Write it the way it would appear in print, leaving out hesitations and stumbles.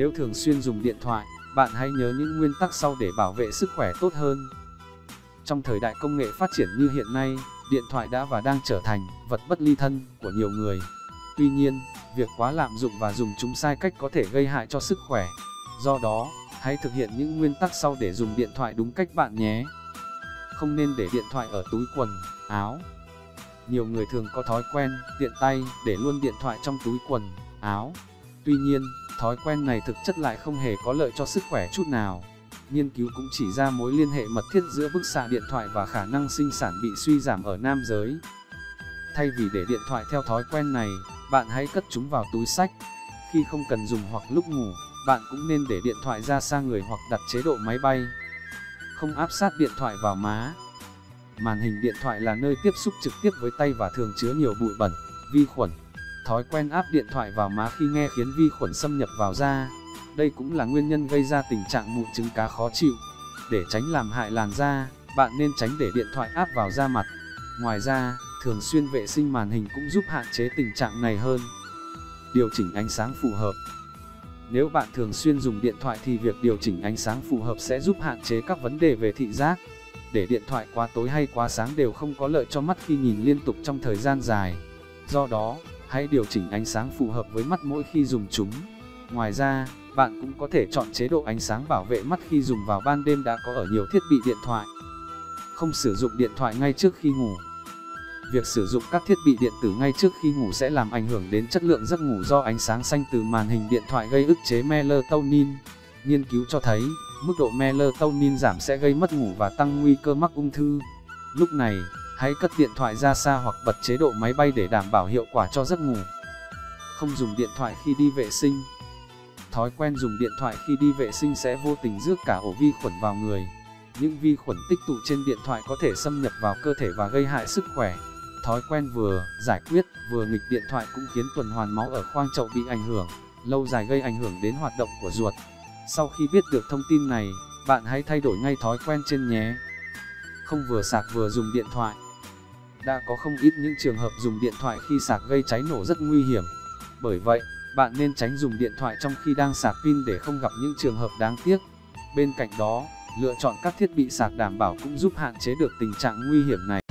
Nếu thường xuyên dùng điện thoại, bạn hãy nhớ những nguyên tắc sau để bảo vệ sức khỏe tốt hơn. Trong thời đại công nghệ phát triển như hiện nay, điện thoại đã và đang trở thành vật bất ly thân của nhiều người. Tuy nhiên, việc quá lạm dụng và dùng chúng sai cách có thể gây hại cho sức khỏe. Do đó, hãy thực hiện những nguyên tắc sau để dùng điện thoại đúng cách bạn nhé. Không nên để điện thoại ở túi quần, áo. Nhiều người thường có thói quen tiện tay để luôn điện thoại trong túi quần, áo. Tuy nhiên, thói quen này thực chất lại không hề có lợi cho sức khỏe chút nào. Nghiên cứu cũng chỉ ra mối liên hệ mật thiết giữa bức xạ điện thoại và khả năng sinh sản bị suy giảm ở nam giới. Thay vì để điện thoại theo thói quen này, bạn hãy cất chúng vào túi xách. Khi không cần dùng hoặc lúc ngủ, bạn cũng nên để điện thoại ra xa người hoặc đặt chế độ máy bay. Không áp sát điện thoại vào má. Màn hình điện thoại là nơi tiếp xúc trực tiếp với tay và thường chứa nhiều bụi bẩn, vi khuẩn. Thói quen áp điện thoại vào má khi nghe khiến vi khuẩn xâm nhập vào da. Đây cũng là nguyên nhân gây ra tình trạng mụn trứng cá khó chịu. Để tránh làm hại làn da, bạn nên tránh để điện thoại áp vào da mặt. Ngoài ra, thường xuyên vệ sinh màn hình cũng giúp hạn chế tình trạng này hơn. Điều chỉnh ánh sáng phù hợp. Nếu bạn thường xuyên dùng điện thoại thì việc điều chỉnh ánh sáng phù hợp sẽ giúp hạn chế các vấn đề về thị giác. Để điện thoại quá tối hay quá sáng đều không có lợi cho mắt khi nhìn liên tục trong thời gian dài. Do đó, hãy điều chỉnh ánh sáng phù hợp với mắt mỗi khi dùng chúng. Ngoài ra, bạn cũng có thể chọn chế độ ánh sáng bảo vệ mắt khi dùng vào ban đêm đã có ở nhiều thiết bị điện thoại. Không sử dụng điện thoại ngay trước khi ngủ. Việc sử dụng các thiết bị điện tử ngay trước khi ngủ sẽ làm ảnh hưởng đến chất lượng giấc ngủ do ánh sáng xanh từ màn hình điện thoại gây ức chế melatonin. Nghiên cứu cho thấy, mức độ melatonin giảm sẽ gây mất ngủ và tăng nguy cơ mắc ung thư. Lúc này, hãy cất điện thoại ra xa hoặc bật chế độ máy bay để đảm bảo hiệu quả cho giấc ngủ. Không dùng điện thoại khi đi vệ sinh. Thói quen dùng điện thoại khi đi vệ sinh sẽ vô tình rước cả ổ vi khuẩn vào người. Những vi khuẩn tích tụ trên điện thoại có thể xâm nhập vào cơ thể và gây hại sức khỏe. Thói quen vừa giải quyết, vừa nghịch điện thoại cũng khiến tuần hoàn máu ở khoang chậu bị ảnh hưởng, lâu dài gây ảnh hưởng đến hoạt động của ruột. Sau khi biết được thông tin này, bạn hãy thay đổi ngay thói quen trên nhé. Không vừa sạc vừa dùng điện thoại. Đã có không ít những trường hợp dùng điện thoại khi sạc gây cháy nổ rất nguy hiểm. Bởi vậy, bạn nên tránh dùng điện thoại trong khi đang sạc pin để không gặp những trường hợp đáng tiếc. Bên cạnh đó, lựa chọn các thiết bị sạc đảm bảo cũng giúp hạn chế được tình trạng nguy hiểm này.